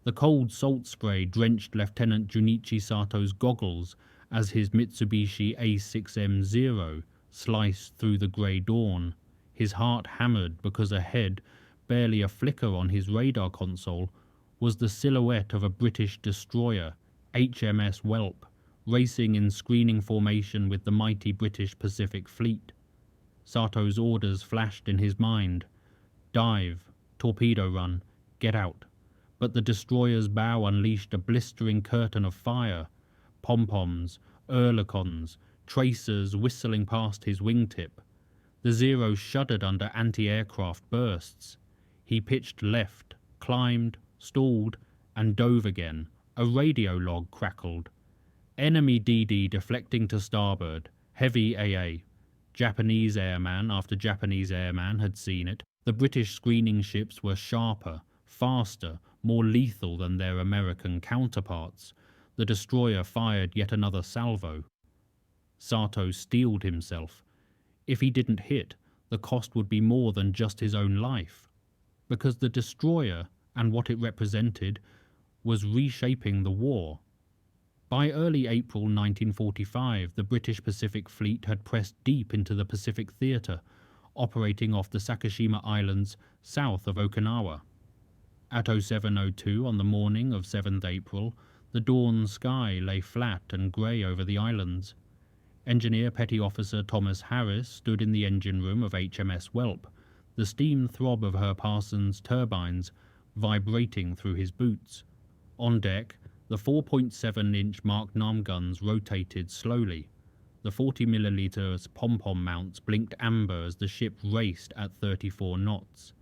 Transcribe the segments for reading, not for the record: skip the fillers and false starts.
The cold salt spray drenched Lieutenant Sato's goggles as his Mitsubishi A6M0 sliced through the grey dawn. His heart hammered because ahead, barely a flicker on his radar console, was the silhouette of a British destroyer, HMS Whelp, racing in screening formation with the mighty British Pacific Fleet. Sato's orders flashed in his mind. Dive, torpedo run, get out. But the destroyer's bow unleashed a blistering curtain of fire. Pom-poms, oerlikons, tracers whistling past his wingtip. The Zero shuddered under anti-aircraft bursts. He pitched left, climbed, stalled, and dove again. A radio log crackled. Enemy DD deflecting to starboard. Heavy AA. Japanese airman after Japanese airman had seen it. The British screening ships were sharper, faster, more lethal than their American counterparts. The destroyer fired yet another salvo. Sato steeled himself. If he didn't hit, the cost would be more than just his own life. Because the destroyer, and what it represented, was reshaping the war. By early April 1945, the British Pacific Fleet had pressed deep into the Pacific Theatre, operating off the Sakishima Islands south of Okinawa. At 07:02 on the morning of 7th April, the dawn sky lay flat and grey over the islands. Engineer Petty Officer Thomas Harris stood in the engine room of HMS Whelp, the steam throb of her Parsons turbines vibrating through his boots. On deck, the 4.7-inch Mark 9 guns rotated slowly. The 40mm pom-pom mounts blinked amber as the ship raced at 34 knots.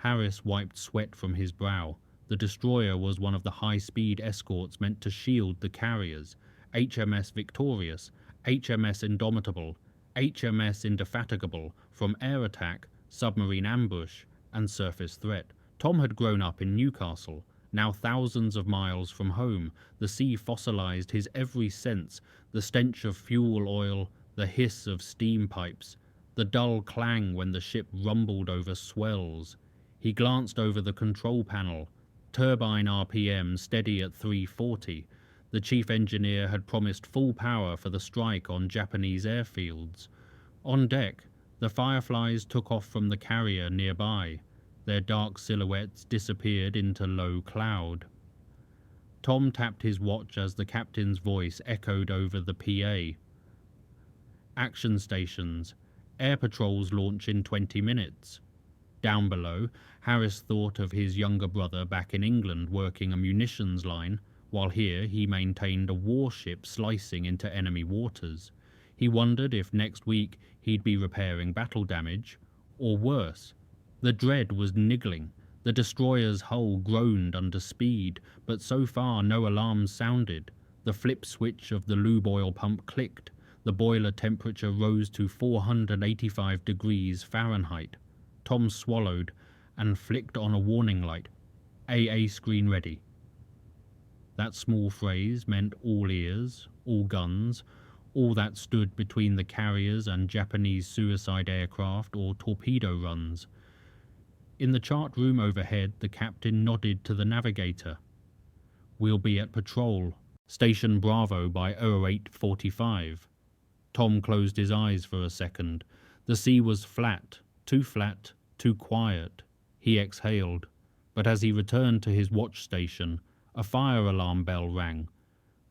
Harris wiped sweat from his brow. The destroyer was one of the high-speed escorts meant to shield the carriers, HMS Victorious, HMS Indomitable, HMS Indefatigable, from air attack, submarine ambush, and surface threat. Tom had grown up in Newcastle. Now thousands of miles from home, the sea fossilized his every sense, the stench of fuel oil, the hiss of steam pipes, the dull clang when the ship rumbled over swells. He glanced over the control panel. Turbine RPM steady at 340. The chief engineer had promised full power for the strike on Japanese airfields. On deck, the Fireflies took off from the carrier nearby. Their dark silhouettes disappeared into low cloud. Tom tapped his watch as the captain's voice echoed over the PA. Action stations. Air patrols launch in 20 minutes. Down below, Harris thought of his younger brother back in England working a munitions line, while here he maintained a warship slicing into enemy waters. He wondered if next week he'd be repairing battle damage, or worse. The dread was niggling. The destroyer's hull groaned under speed, but so far no alarms sounded. The flip switch of the lube oil pump clicked. The boiler temperature rose to 485 degrees Fahrenheit. Tom swallowed and flicked on a warning light. AA screen ready. That small phrase meant all ears, all guns, all that stood between the carriers and Japanese suicide aircraft or torpedo runs. In the chart room overhead, the captain nodded to the navigator. We'll be at patrol. Station Bravo by 08:45. Tom closed his eyes for a second. The sea was flat, too quiet. He exhaled, but as he returned to his watch station, a fire alarm bell rang.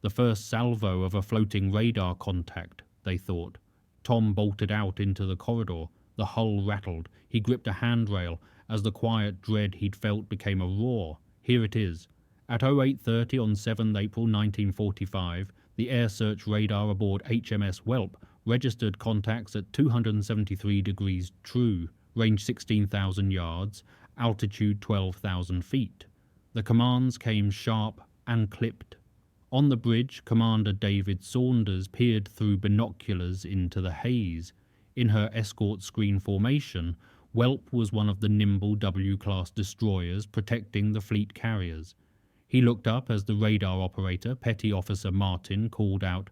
The first salvo of a floating radar contact, they thought. Tom bolted out into the corridor. The hull rattled. He gripped a handrail as the quiet dread he'd felt became a roar. Here it is. At 08:30 on 7th April 1945, the air search radar aboard HMS Whelp registered contacts at 273 degrees true, range 16,000 yards, altitude 12,000 feet. The commands came sharp and clipped. On the bridge, Commander David Saunders peered through binoculars into the haze. In her escort screen formation, Whelp was one of the nimble W-class destroyers protecting the fleet carriers. He looked up as the radar operator, Petty Officer Martin, called out,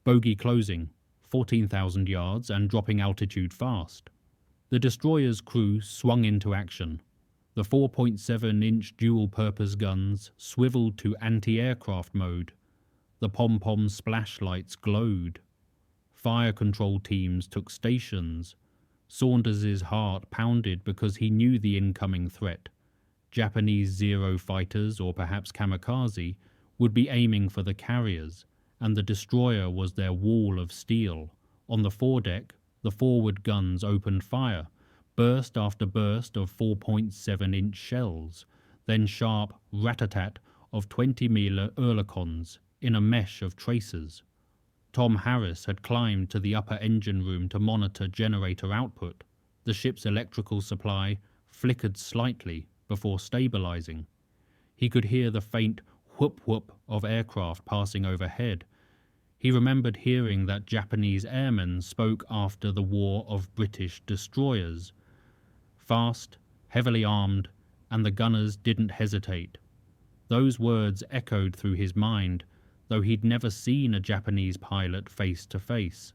"Bogey closing, 14,000 yards and dropping altitude fast." The destroyer's crew swung into action. The 4.7-inch dual-purpose guns swiveled to anti-aircraft mode. The pom-pom splash lights glowed. Fire control teams took stations. Saunders's heart pounded because he knew the incoming threat. Japanese Zero fighters, or perhaps kamikaze, would be aiming for the carriers, and the destroyer was their wall of steel. On the foredeck, the forward guns opened fire, burst after burst of 4.7-inch shells, then sharp rat-a-tat of 20-meter Oerlikons in a mesh of tracers. Tom Harris had climbed to the upper engine room to monitor generator output. The ship's electrical supply flickered slightly before stabilizing. He could hear the faint whoop-whoop of aircraft passing overhead. He remembered hearing that Japanese airmen spoke after the war of British destroyers. Fast, heavily armed, and the gunners didn't hesitate. Those words echoed through his mind, though he'd never seen a Japanese pilot face to face.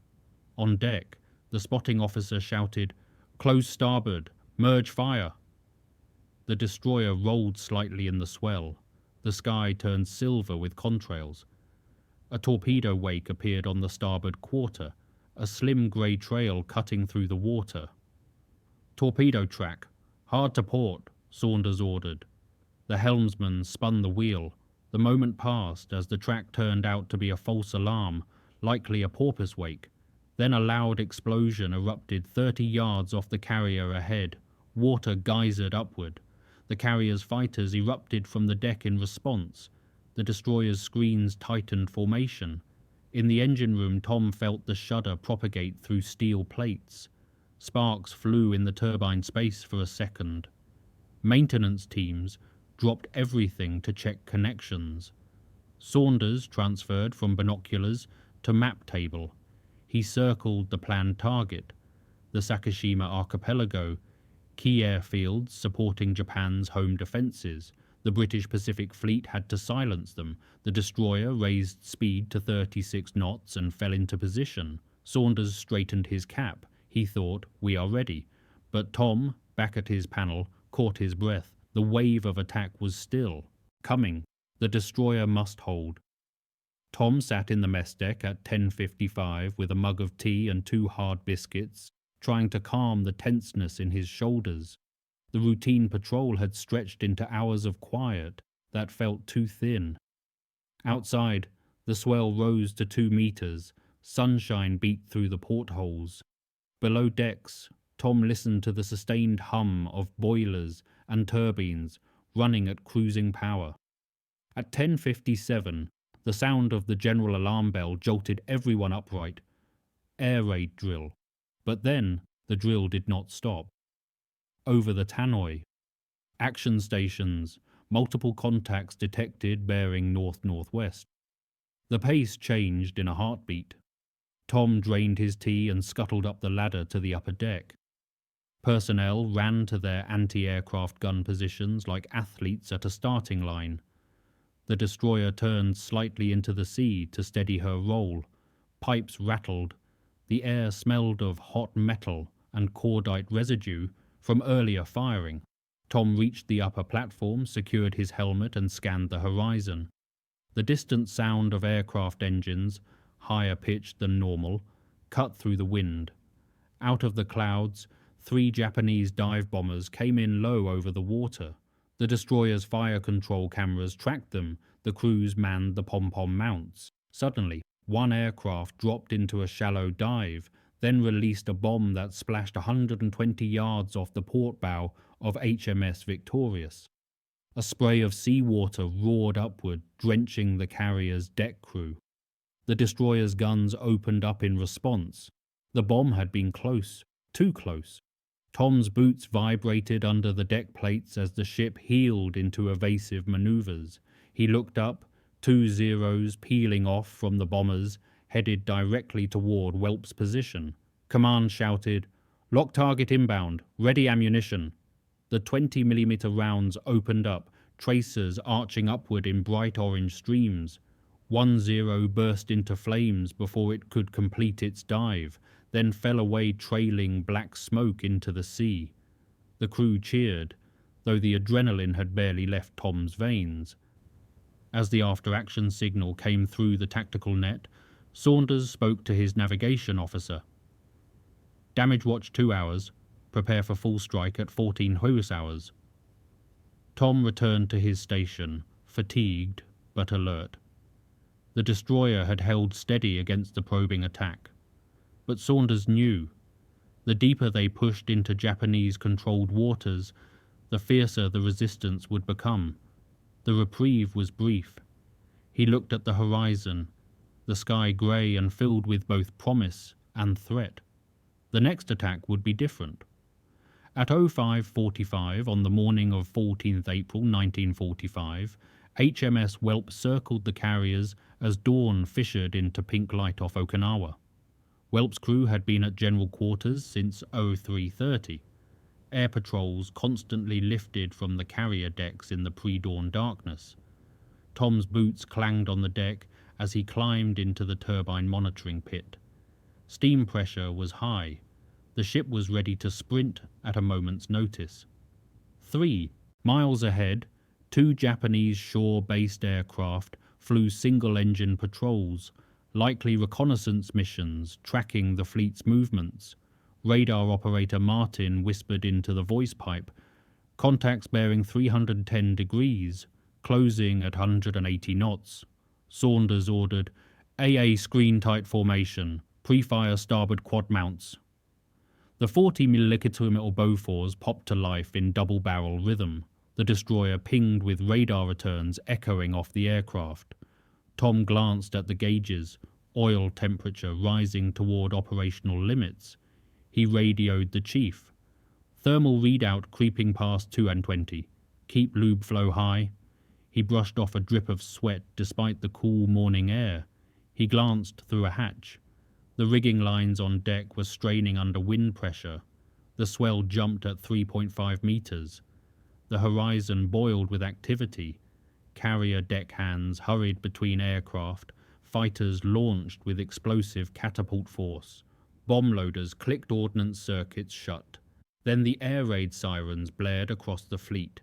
On deck, the spotting officer shouted, "Close starboard, merge fire." The destroyer rolled slightly in the swell. The sky turned silver with contrails. A torpedo wake appeared on the starboard quarter, a slim grey trail cutting through the water. "Torpedo track, hard to port," Saunders ordered. The helmsman spun the wheel. The moment passed as the track turned out to be a false alarm, likely a porpoise wake. Then a loud explosion erupted 30 yards off the carrier ahead. Water geysered upward. The carrier's fighters erupted from the deck in response. The destroyer's screens tightened formation. In the engine room, Tom felt the shudder propagate through steel plates. Sparks flew in the turbine space for a second. Maintenance teams dropped everything to check connections. Saunders transferred from binoculars to map table. He circled the planned target, the Sakishima archipelago, key airfields supporting Japan's home defences. The British Pacific Fleet had to silence them. The destroyer raised speed to 36 knots and fell into position. Saunders straightened his cap. He thought, "We are ready." But Tom, back at his panel, caught his breath. The wave of attack was still coming. The destroyer must hold. Tom sat in the mess deck at 10:55 with a mug of tea and 2 hard biscuits, trying to calm the tenseness in his shoulders. The routine patrol had stretched into hours of quiet that felt too thin. Outside, the swell rose to 2 meters. Sunshine beat through the portholes. Below decks, Tom listened to the sustained hum of boilers and turbines running at cruising power. At 10:57, the sound of the general alarm bell jolted everyone upright. Air raid drill. But then the drill did not stop. Over the tannoy. Action stations. Multiple contacts detected bearing north-northwest. The pace changed in a heartbeat. Tom drained his tea and scuttled up the ladder to the upper deck. Personnel ran to their anti-aircraft gun positions like athletes at a starting line. The destroyer turned slightly into the sea to steady her roll. Pipes rattled. The air smelled of hot metal and cordite residue from earlier firing. Tom reached the upper platform, secured his helmet and scanned the horizon. The distant sound of aircraft engines, higher pitched than normal, cut through the wind. Out of the clouds, 3 Japanese dive bombers came in low over the water. The destroyer's fire control cameras tracked them. The crews manned the pom-pom mounts. Suddenly, one aircraft dropped into a shallow dive, then released a bomb that splashed 120 yards off the port bow of HMS Victorious. A spray of seawater roared upward, drenching the carrier's deck crew. The destroyer's guns opened up in response. The bomb had been close, too close. Tom's boots vibrated under the deck plates as the ship heeled into evasive maneuvers. He looked up, 2 Zeros peeling off from the bombers, headed directly toward Whelp's position. Command shouted, "Lock target inbound, ready ammunition." The 20mm rounds opened up, tracers arching upward in bright orange streams. 1 Zero burst into flames before it could complete its dive, then fell away trailing black smoke into the sea. The crew cheered. though the adrenaline had barely left Tom's veins. As the after-action signal came through the tactical net, Saunders spoke to his navigation officer. "Damage watch 2 hours. Prepare for full strike at 14 Horus hours." Tom returned to his station, fatigued but alert. The destroyer had held steady against the probing attack. But Saunders knew. The deeper they pushed into Japanese-controlled waters, the fiercer the resistance would become. The reprieve was brief. He looked at the horizon, the sky grey and filled with both promise and threat. The next attack would be different. At 05:45 on the morning of 14th April 1945, HMS Whelp circled the carriers as dawn fissured into pink light off Okinawa. Whelp's crew had been at general quarters since 03:30. Air patrols constantly lifted from the carrier decks in the pre-dawn darkness. Tom's boots clanged on the deck as he climbed into the turbine monitoring pit. Steam pressure was high. The ship was ready to sprint at a moment's notice. 3 miles ahead, 2 Japanese shore-based aircraft flew single-engine patrols, likely reconnaissance missions tracking the fleet's movements. Radar operator Martin whispered into the voice pipe, "Contacts bearing 310 degrees, closing at 180 knots. Saunders ordered, "AA screen-tight formation, pre-fire starboard quad mounts." The 40mm Bofors popped to life in double-barrel rhythm. The destroyer pinged with radar returns echoing off the aircraft. Tom glanced at the gauges, oil temperature rising toward operational limits. He radioed the chief. "Thermal readout creeping past 220. Keep lube flow high." He brushed off a drip of sweat despite the cool morning air. He glanced through a hatch. The rigging lines on deck were straining under wind pressure. The swell jumped at 3.5 meters. The horizon boiled with activity. Carrier deckhands hurried between aircraft. Fighters launched with explosive catapult force. Bomb loaders clicked ordnance circuits shut. Then the air raid sirens blared across the fleet.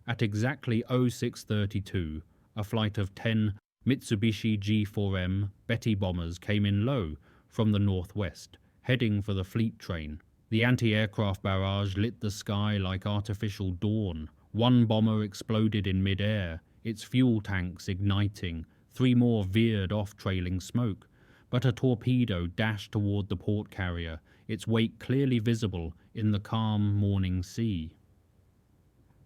At exactly 06:32, a flight of 10 Mitsubishi G4M Betty bombers came in low from the northwest, heading for the fleet train. The anti-aircraft barrage lit the sky like artificial dawn. One bomber exploded in mid-air, its fuel tanks igniting. 3 more veered off trailing smoke. But a torpedo dashed toward the port carrier, its wake clearly visible in the calm morning sea.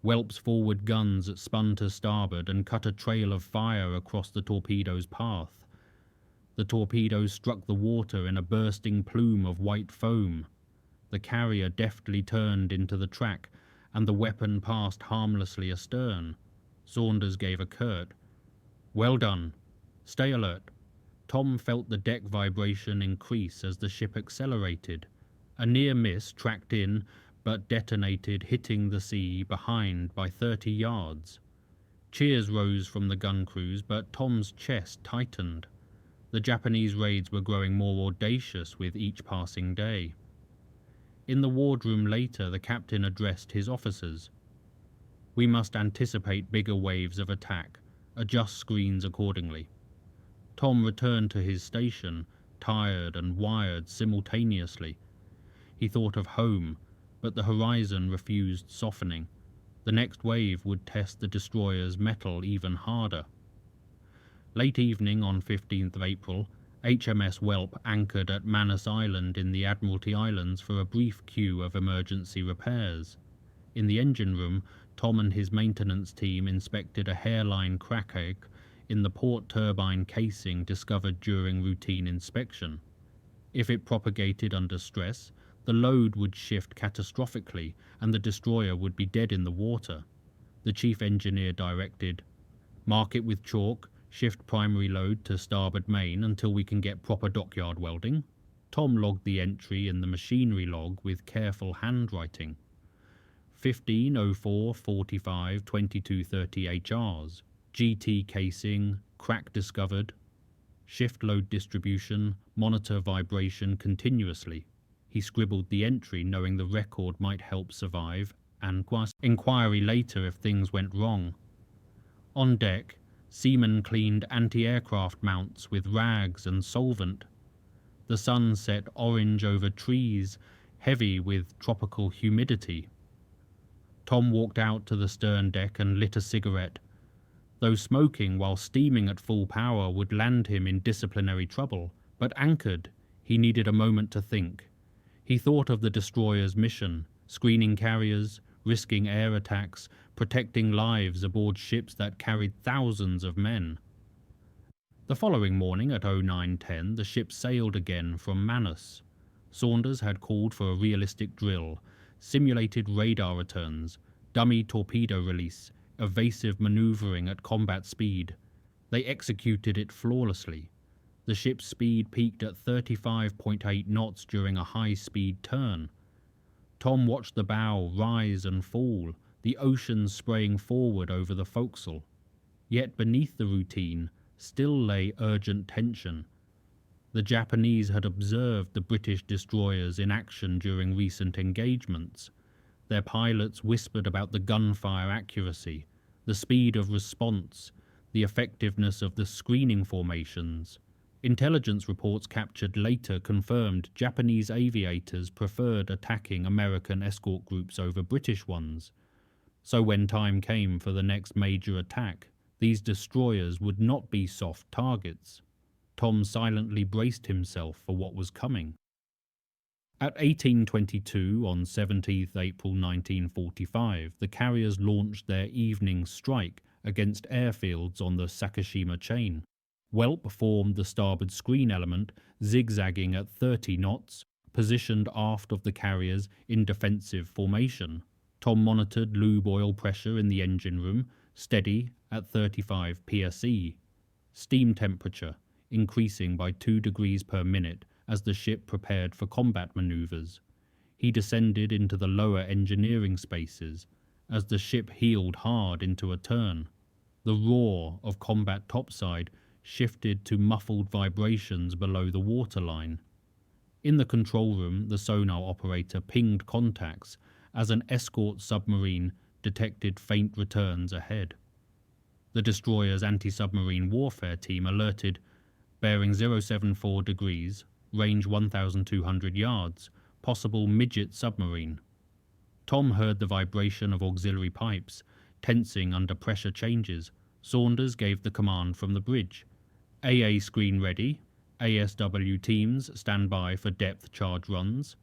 Whelp's forward guns spun to starboard and cut a trail of fire across the torpedo's path. The torpedo struck the water in a bursting plume of white foam. The carrier deftly turned into the track, and the weapon passed harmlessly astern. Saunders gave a curt, "Well done. Stay alert." Tom felt the deck vibration increase as the ship accelerated. A near miss tracked in, but detonated, hitting the sea behind by 30 yards. Cheers rose from the gun crews, but Tom's chest tightened. The Japanese raids were growing more audacious with each passing day. In the wardroom later, the captain addressed his officers. "We must anticipate bigger waves of attack, adjust screens accordingly." Tom returned to his station, tired and wired simultaneously. He thought of home, but the horizon refused softening. The next wave would test the destroyer's mettle even harder. Late evening on 15th April, HMS Whelp anchored at Manus Island in the Admiralty Islands for a brief queue of emergency repairs. In the engine room, Tom and his maintenance team inspected a hairline crack in the port turbine casing discovered during routine inspection. If it propagated under stress, the load would shift catastrophically and the destroyer would be dead in the water. The chief engineer directed, "Mark it with chalk, shift primary load to starboard main until we can get proper dockyard welding." Tom logged the entry in the machinery log with careful handwriting. 15:04:45:22:30 HRs. GT casing, crack discovered. Shift load distribution, monitor vibration continuously. He scribbled the entry knowing the record might help survive and inquiry later if things went wrong. On deck, seamen cleaned anti-aircraft mounts with rags and solvent. The sun set orange over trees, heavy with tropical humidity. Tom walked out to the stern deck and lit a cigarette. Though smoking while steaming at full power would land him in disciplinary trouble, but anchored, he needed a moment to think. He thought of the destroyer's mission, screening carriers, risking air attacks, protecting lives aboard ships that carried thousands of men. The following morning at 09:10, the ship sailed again from Manus. Saunders had called for a realistic drill, simulated radar returns, dummy torpedo release, evasive maneuvering at combat speed. They executed it flawlessly. The ship's speed peaked at 35.8 knots during a high-speed turn. Tom watched the bow rise and fall, the ocean spraying forward over the forecastle. Yet beneath the routine still lay urgent tension. The Japanese had observed the British destroyers in action during recent engagements. Their pilots whispered about the gunfire accuracy, the speed of response, the effectiveness of the screening formations. Intelligence reports captured later confirmed Japanese aviators preferred attacking American escort groups over British ones. So when time came for the next major attack, these destroyers would not be soft targets. Tom silently braced himself for what was coming. At 18:22 on 17th April 1945, the carriers launched their evening strike against airfields on the Sakashima chain. Whelp formed the starboard screen element, zigzagging at 30 knots, positioned aft of the carriers in defensive formation. Tom monitored lube oil pressure in the engine room, steady at 35 psi. Steam temperature increasing by 2 degrees per minute as the ship prepared for combat maneuvers. He descended into the lower engineering spaces as the ship heeled hard into a turn. The roar of combat topside shifted to muffled vibrations below the waterline. In the control room, the sonar operator pinged contacts as an escort submarine detected faint returns ahead. The destroyer's anti-submarine warfare team alerted bearing 074 degrees, range 1,200 yards, possible midget submarine. Tom heard the vibration of auxiliary pipes, tensing under pressure changes. Saunders gave the command from the bridge. AA screen ready. ASW teams stand by for depth charge runs.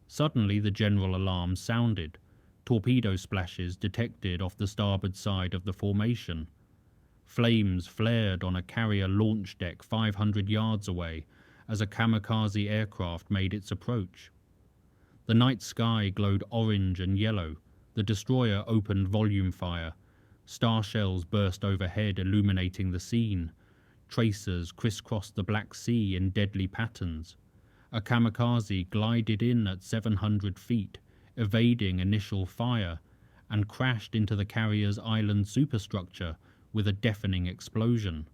Suddenly the general alarm sounded. Torpedo splashes detected off the starboard side of the formation. Flames flared on a carrier launch deck 500 yards away as a kamikaze aircraft made its approach. The night sky glowed orange and yellow. The destroyer opened volume fire. Star shells burst overhead, illuminating the scene. Tracers crisscrossed the Black Sea in deadly patterns. A kamikaze glided in at 700 feet, evading initial fire, and crashed into the carrier's island superstructure with a deafening explosion.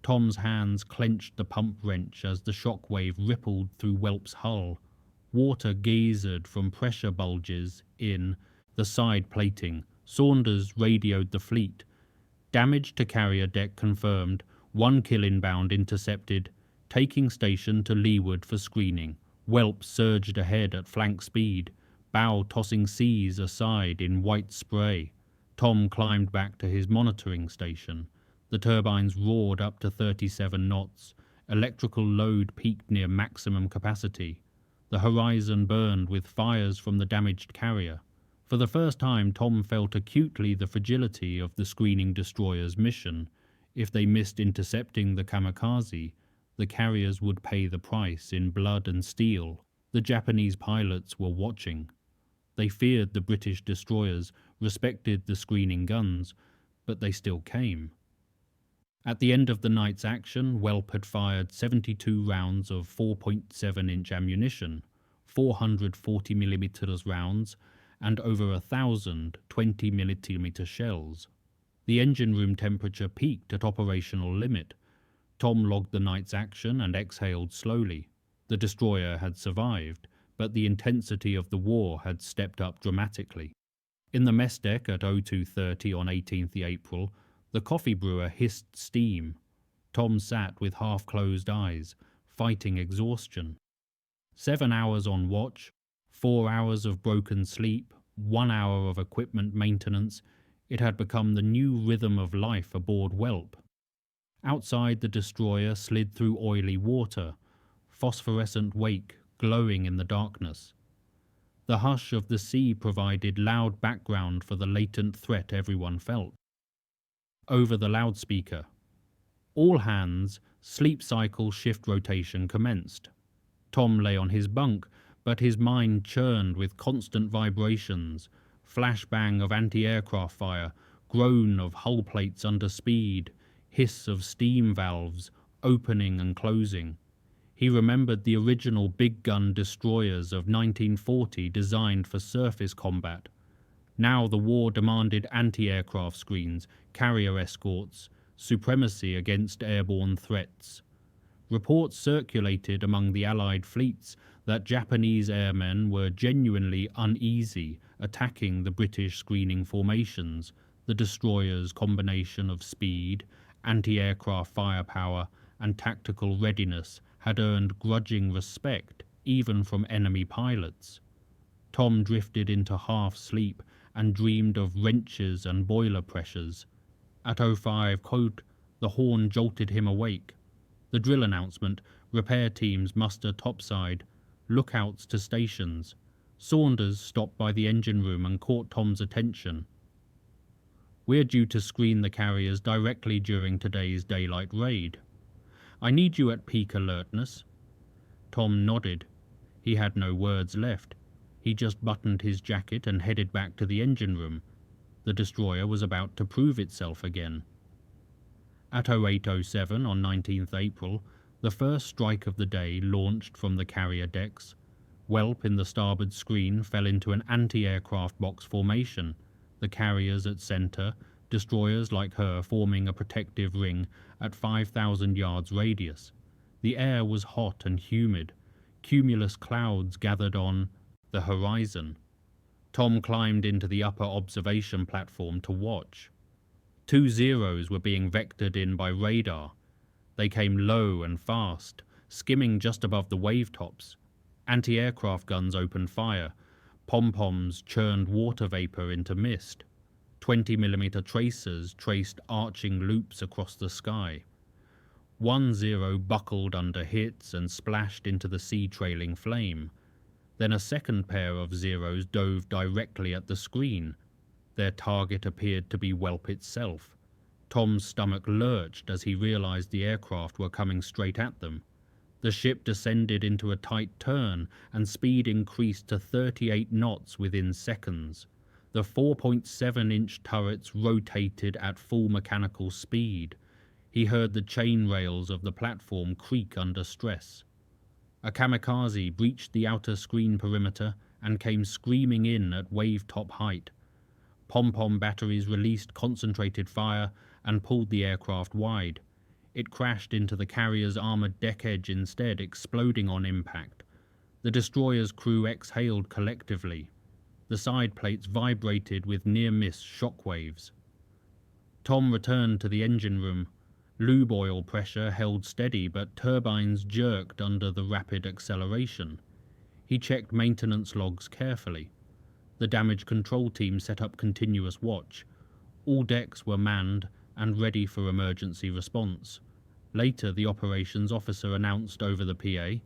Tom's hands clenched the pump wrench as the shockwave rippled through Whelp's hull. Water geysered from pressure bulges in the side plating. Saunders radioed the fleet. Damage to carrier deck confirmed. 1 kill inbound intercepted. Taking station to leeward for screening. Whelp surged ahead at flank speed, bow tossing seas aside in white spray. Tom climbed back to his monitoring station. The turbines roared up to 37 knots. Electrical load peaked near maximum capacity. The horizon burned with fires from the damaged carrier. For the first time, Tom felt acutely the fragility of the screening destroyer's mission. If they missed intercepting the kamikaze, the carriers would pay the price in blood and steel. The Japanese pilots were watching. They feared the British destroyers, respected the screening guns, but they still came. At the end of the night's action, Whelp had fired 72 rounds of 4.7-inch ammunition, 440mm rounds, and over 1,000 20mm shells. The engine room temperature peaked at operational limit. Tom logged the night's action and exhaled slowly. The destroyer had survived, but the intensity of the war had stepped up dramatically. In the mess deck at 02:30 on 18th April, the coffee brewer hissed steam. Tom sat with half-closed eyes, fighting exhaustion. 7 hours on watch, 4 hours of broken sleep, 1 hour of equipment maintenance. It had become the new rhythm of life aboard Whelp. Outside, the destroyer slid through oily water, phosphorescent wake glowing in the darkness. The hush of the sea provided loud background for the latent threat everyone felt. Over the loudspeaker, all hands, sleep cycle shift rotation commenced. Tom lay on his bunk, but his mind churned with constant vibrations, flashbang of anti-aircraft fire, groan of hull plates under speed, hiss of steam valves, opening and closing. He remembered the original big gun destroyers of 1940 designed for surface combat. Now the war demanded anti-aircraft screens, carrier escorts, supremacy against airborne threats. Reports circulated among the Allied fleets that Japanese airmen were genuinely uneasy attacking the British screening formations. The destroyers' combination of speed, anti-aircraft firepower, and tactical readiness had earned grudging respect even from enemy pilots. Tom drifted into half-sleep and dreamed of wrenches and boiler pressures. At 05, quote, the horn jolted him awake. The drill announcement, repair teams muster topside, lookouts to stations. Saunders stopped by the engine room and caught Tom's attention. We're due to screen the carriers directly during today's daylight raid. I need you at peak alertness. Tom nodded. He had no words left. He just buttoned his jacket and headed back to the engine room. The destroyer was about to prove itself again. At 08:07 on 19th April, the first strike of the day launched from the carrier decks. Whelp in the starboard screen fell into an anti-aircraft box formation, the carriers at center, destroyers like her forming a protective ring at 5,000 yards radius. The air was hot and humid. Cumulus clouds gathered on the horizon. Tom climbed into the upper observation platform to watch. 2 Zeros were being vectored in by radar. They came low and fast, skimming just above the wave tops. Anti-aircraft guns opened fire. Pom-poms churned water vapor into mist. 20mm tracers traced arching loops across the sky. 1 Zero buckled under hits and splashed into the sea-trailing flame. Then a second pair of Zeros dove directly at the screen. Their target appeared to be Whelp itself. Tom's stomach lurched as he realized the aircraft were coming straight at them. The ship descended into a tight turn and speed increased to 38 knots within seconds. The 4.7-inch turrets rotated at full mechanical speed. He heard the chain rails of the platform creak under stress. A kamikaze breached the outer screen perimeter and came screaming in at wave-top height. Pom-pom batteries released concentrated fire and pulled the aircraft wide. It crashed into the carrier's armored deck edge instead, exploding on impact. The destroyer's crew exhaled collectively. The side plates vibrated with near-miss shockwaves. Tom returned to the engine room. Lube oil pressure held steady, but turbines jerked under the rapid acceleration. He checked maintenance logs carefully. The damage control team set up continuous watch. All decks were manned and ready for emergency response. Later, the operations officer announced over the PA,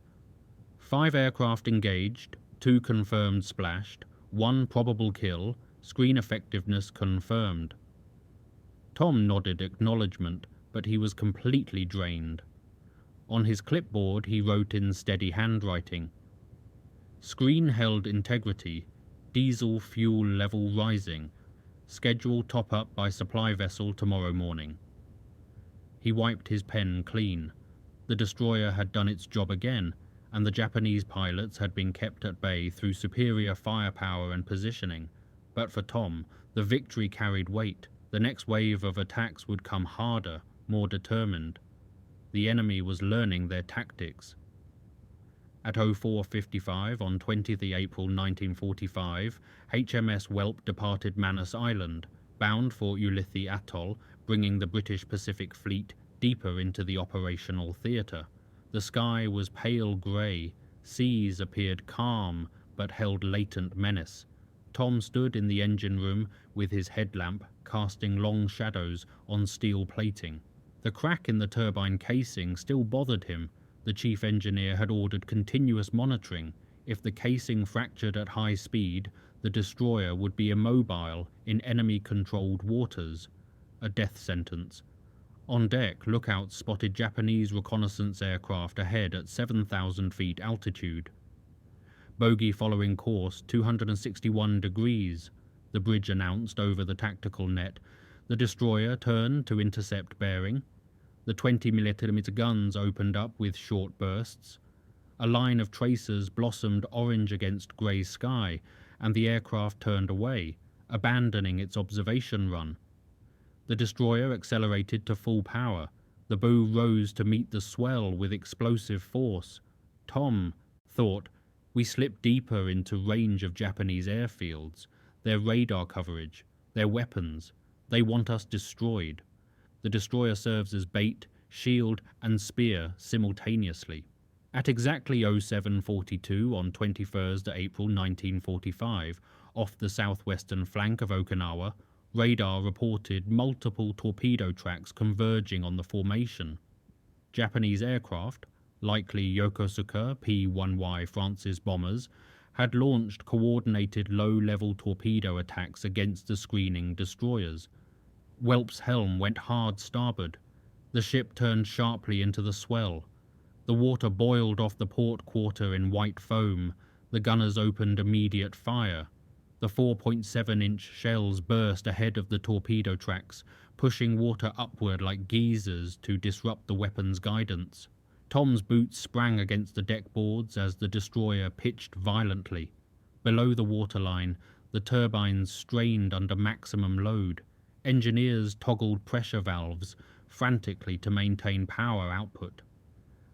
5 aircraft engaged, 2 confirmed splashed, 1 probable kill, screen effectiveness confirmed. Tom nodded acknowledgement, but he was completely drained. On his clipboard, he wrote in steady handwriting, screen held integrity, diesel fuel level rising, schedule top up by supply vessel tomorrow morning. He wiped his pen clean. The destroyer had done its job again, and the Japanese pilots had been kept at bay through superior firepower and positioning. But for Tom, the victory carried weight. The next wave of attacks would come harder, more determined. The enemy was learning their tactics. At 04:55 on 20th April 1945, HMS Whelp departed Manus Island, bound for Ulithi Atoll, bringing the British Pacific Fleet deeper into the operational theatre. The sky was pale grey, seas appeared calm but held latent menace. Tom stood in the engine room with his headlamp casting long shadows on steel plating. The crack in the turbine casing still bothered him. The chief engineer had ordered continuous monitoring. If the casing fractured at high speed, the destroyer would be immobile in enemy-controlled waters. A death sentence. On deck, lookouts spotted Japanese reconnaissance aircraft ahead at 7,000 feet altitude. Bogey following course 261 degrees, the bridge announced over the tactical net. The destroyer turned to intercept bearing. The 20mm guns opened up with short bursts. A line of tracers blossomed orange against grey sky, and the aircraft turned away, abandoning its observation run. The destroyer accelerated to full power. The bow rose to meet the swell with explosive force. Tom thought, we slip deeper into range of Japanese airfields, their radar coverage, their weapons. They want us destroyed. The destroyer serves as bait, shield, and spear simultaneously. At exactly 07:42 on 21st April 1945, off the southwestern flank of Okinawa, radar reported multiple torpedo tracks converging on the formation. Japanese aircraft, likely Yokosuka P-1Y Francis bombers, had launched coordinated low-level torpedo attacks against the screening destroyers. Whelp's helm went hard starboard. The ship turned sharply into the swell. The water boiled off the port quarter in white foam. The gunners opened immediate fire. The 4.7-inch shells burst ahead of the torpedo tracks, pushing water upward like geysers to disrupt the weapon's guidance. Tom's boots sprang against the deck boards as the destroyer pitched violently. Below the waterline, the turbines strained under maximum load. Engineers toggled pressure valves frantically to maintain power output.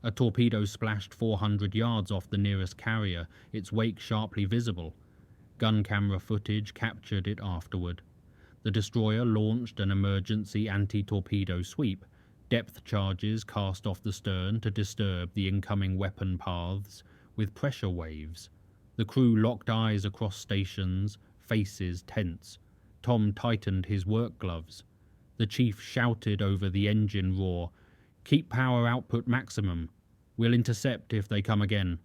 A torpedo splashed 400 yards off the nearest carrier, its wake sharply visible. Gun camera footage captured it afterward. The destroyer launched an emergency anti-torpedo sweep. Depth charges cast off the stern to disturb the incoming weapon paths with pressure waves. The crew locked eyes across stations, faces tense. Tom tightened his work gloves. The chief shouted over the engine roar, "Keep power output maximum. We'll intercept if they come again."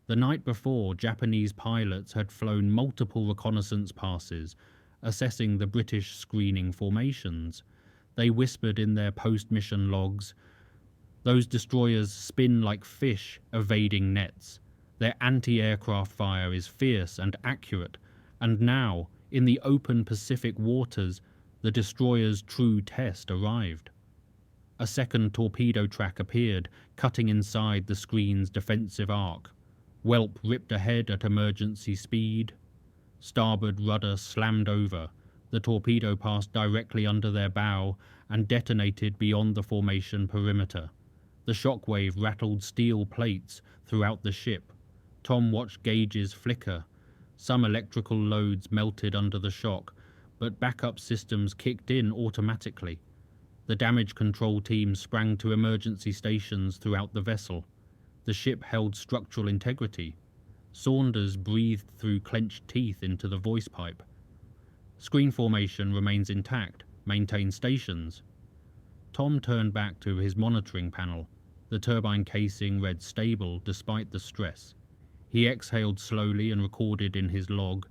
The night before, Japanese pilots had flown multiple reconnaissance passes, assessing the British screening formations. They whispered in their post-mission logs, "Those destroyers spin like fish evading nets. Their anti-aircraft fire is fierce and accurate, and now, in the open Pacific waters, the destroyer's true test arrived." A second torpedo track appeared, cutting inside the screen's defensive arc. Whelp ripped ahead at emergency speed. Starboard rudder slammed over. The torpedo passed directly under their bow and detonated beyond the formation perimeter. The shockwave rattled steel plates throughout the ship. Tom watched gauges flicker. Some electrical loads melted under the shock, but backup systems kicked in automatically. The damage control team sprang to emergency stations throughout the vessel. The ship held structural integrity. Saunders breathed through clenched teeth into the voice pipe. "Screen formation remains intact. Maintain stations." Tom turned back to his monitoring panel. The turbine casing read stable despite the stress. He exhaled slowly and recorded in his log,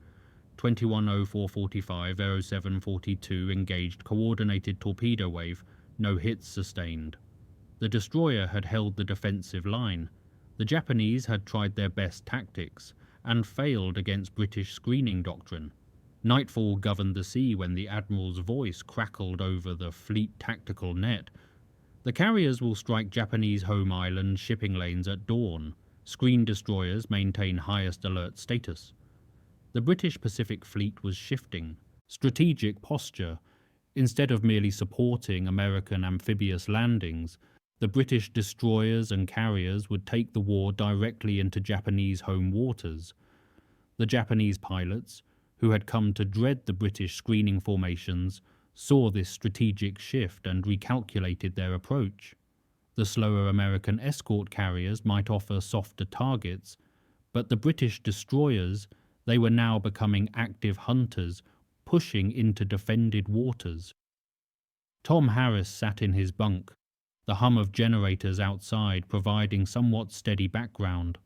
21:04:45, 07:42 engaged coordinated torpedo wave, no hits sustained. The destroyer had held the defensive line. The Japanese had tried their best tactics and failed against British screening doctrine. Nightfall governed the sea when the Admiral's voice crackled over the fleet tactical net. "The carriers will strike Japanese home island shipping lanes at dawn. Screen destroyers maintain highest alert status." The British Pacific Fleet was shifting. Strategic posture. Instead of merely supporting American amphibious landings, The British destroyers and carriers would take the war directly into Japanese home waters. The Japanese pilots, who had come to dread the British screening formations, saw this strategic shift and recalculated their approach. The slower American escort carriers might offer softer targets, but the British destroyers, they were now becoming active hunters, pushing into defended waters. Tom Harris sat in his bunk, the hum of generators outside providing somewhat steady background.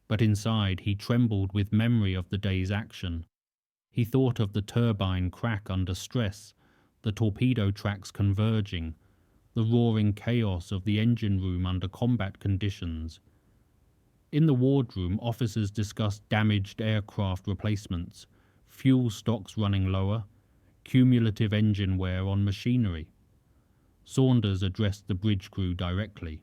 But inside he trembled with memory of the day's action. He thought of the turbine crack under stress, the torpedo tracks converging, the roaring chaos of the engine room under combat conditions. In the wardroom, officers discussed damaged aircraft replacements, fuel stocks running lower, cumulative engine wear on machinery. Saunders addressed the bridge crew directly.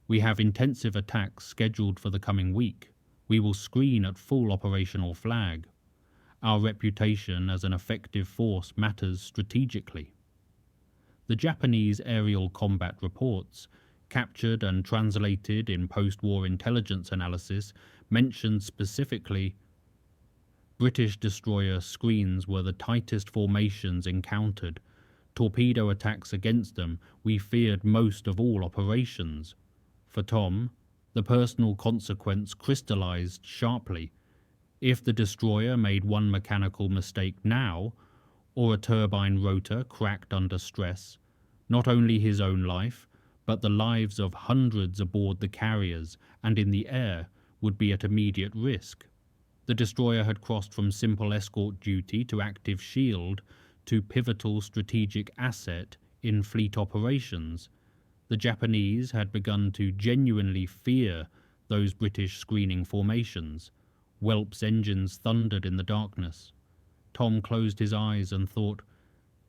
"We have intensive attacks scheduled for the coming week. We will screen at full operational flag. Our reputation as an effective force matters strategically." The Japanese aerial combat reports, captured and translated in post-war intelligence analysis, mentioned specifically, British destroyer screens were the tightest formations encountered. Torpedo attacks against them we feared most of all operations. For Tom, the personal consequence crystallized sharply. If the destroyer made one mechanical mistake now, or a turbine rotor cracked under stress, not only his own life, but the lives of hundreds aboard the carriers and in the air would be at immediate risk. The destroyer had crossed from simple escort duty to active shield to pivotal strategic asset in fleet operations. The Japanese had begun to genuinely fear those British screening formations. Whelp's engines thundered in the darkness. Tom closed his eyes and thought,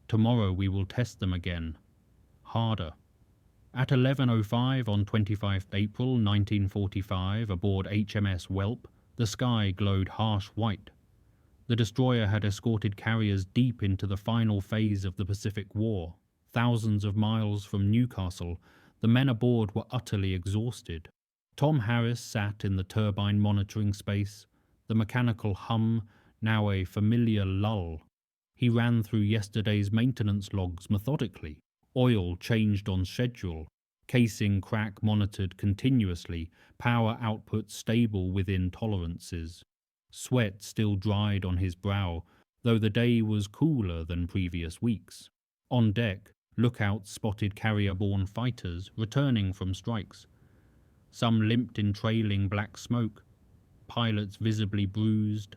"Tomorrow we will test them again. Harder." At 11:05 on 25th April 1945 aboard HMS Whelp, the sky glowed harsh white. The destroyer had escorted carriers deep into the final phase of the Pacific War. Thousands of miles from Newcastle, the men aboard were utterly exhausted. Tom Harris sat in the turbine monitoring space, the mechanical hum now a familiar lull. He ran through yesterday's maintenance logs methodically. Oil changed on schedule, casing crack monitored continuously, power output stable within tolerances. Sweat still dried on his brow, though the day was cooler than previous weeks. On deck, lookouts spotted carrier-borne fighters returning from strikes. Some limped in trailing black smoke, pilots visibly bruised,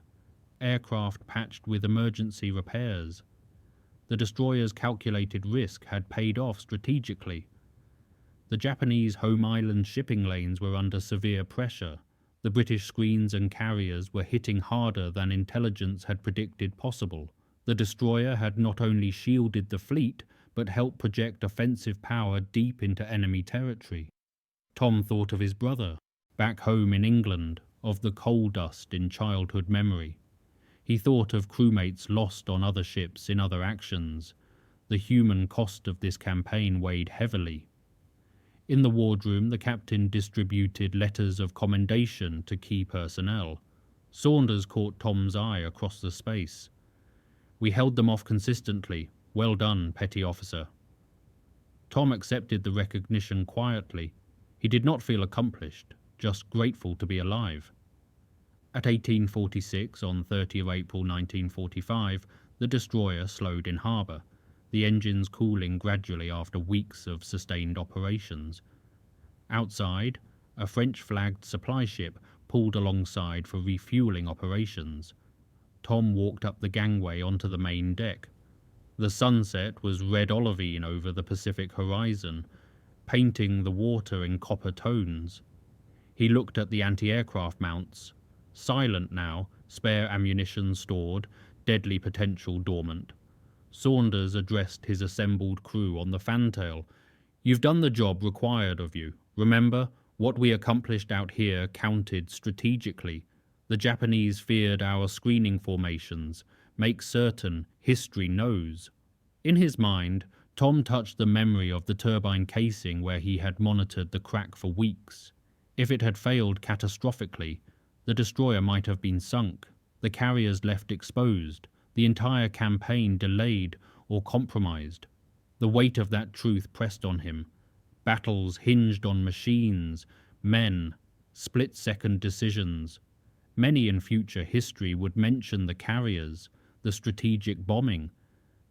aircraft patched with emergency repairs. The destroyer's calculated risk had paid off strategically. The Japanese home island shipping lanes were under severe pressure. The British screens and carriers were hitting harder than intelligence had predicted possible. The destroyer had not only shielded the fleet, but helped project offensive power deep into enemy territory. Tom thought of his brother, back home in England, of the coal dust in childhood memory. He thought of crewmates lost on other ships in other actions. The human cost of this campaign weighed heavily. In the wardroom, the captain distributed letters of commendation to key personnel. Saunders caught Tom's eye across the space. "We held them off consistently. Well done, petty officer." Tom accepted the recognition quietly. He did not feel accomplished, just grateful to be alive. At 18:46 on 30th April 1945, the destroyer slowed in harbour, the engines cooling gradually after weeks of sustained operations. Outside, a French-flagged supply ship pulled alongside for refuelling operations. Tom walked up the gangway onto the main deck. The sunset was red olivine over the Pacific horizon, painting the water in copper tones. He looked at the anti-aircraft mounts. Silent now, spare ammunition stored, deadly potential dormant. Saunders addressed his assembled crew on the fantail. "You've done the job required of you. Remember, what we accomplished out here counted strategically. The Japanese feared our screening formations. Make certain history knows." In his mind, Tom touched the memory of the turbine casing where he had monitored the crack for weeks. If it had failed catastrophically, the destroyer might have been sunk, the carriers left exposed, the entire campaign delayed or compromised. The weight of that truth pressed on him. Battles hinged on machines, men, split-second decisions. Many in future history would mention the carriers, the strategic bombing,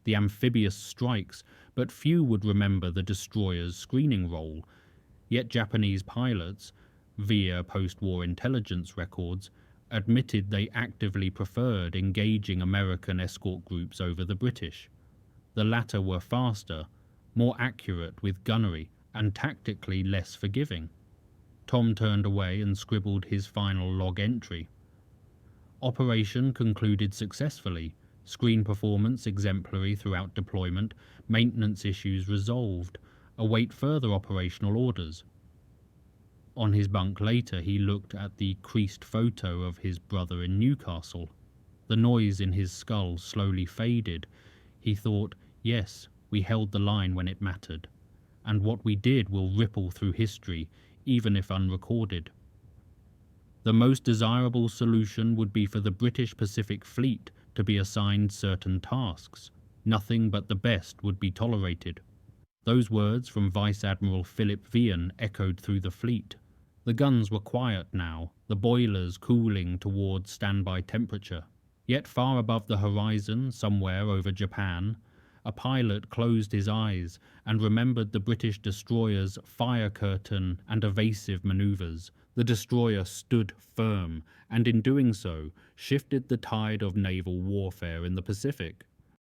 the amphibious strikes, but few would remember the destroyer's screening role. Yet Japanese pilots, via post-war intelligence records, admitted they actively preferred engaging American escort groups over the British. The latter were faster, more accurate with gunnery, and tactically less forgiving. Tom turned away and scribbled his final log entry. Operation concluded successfully, screen performance exemplary throughout deployment, maintenance issues resolved, await further operational orders. On his bunk later, he looked at the creased photo of his brother in Newcastle. The noise in his skull slowly faded. He thought, yes, we held the line when it mattered, and what we did will ripple through history, even if unrecorded. The most desirable solution would be for the British Pacific Fleet to be assigned certain tasks. Nothing but the best would be tolerated. Those words from Vice Admiral Philip Vian echoed through the fleet. The guns were quiet now, the boilers cooling towards standby temperature. Yet far above the horizon, somewhere over Japan, a pilot closed his eyes and remembered the British destroyer's fire curtain and evasive maneuvers. The destroyer stood firm, and in doing so, shifted the tide of naval warfare in the Pacific.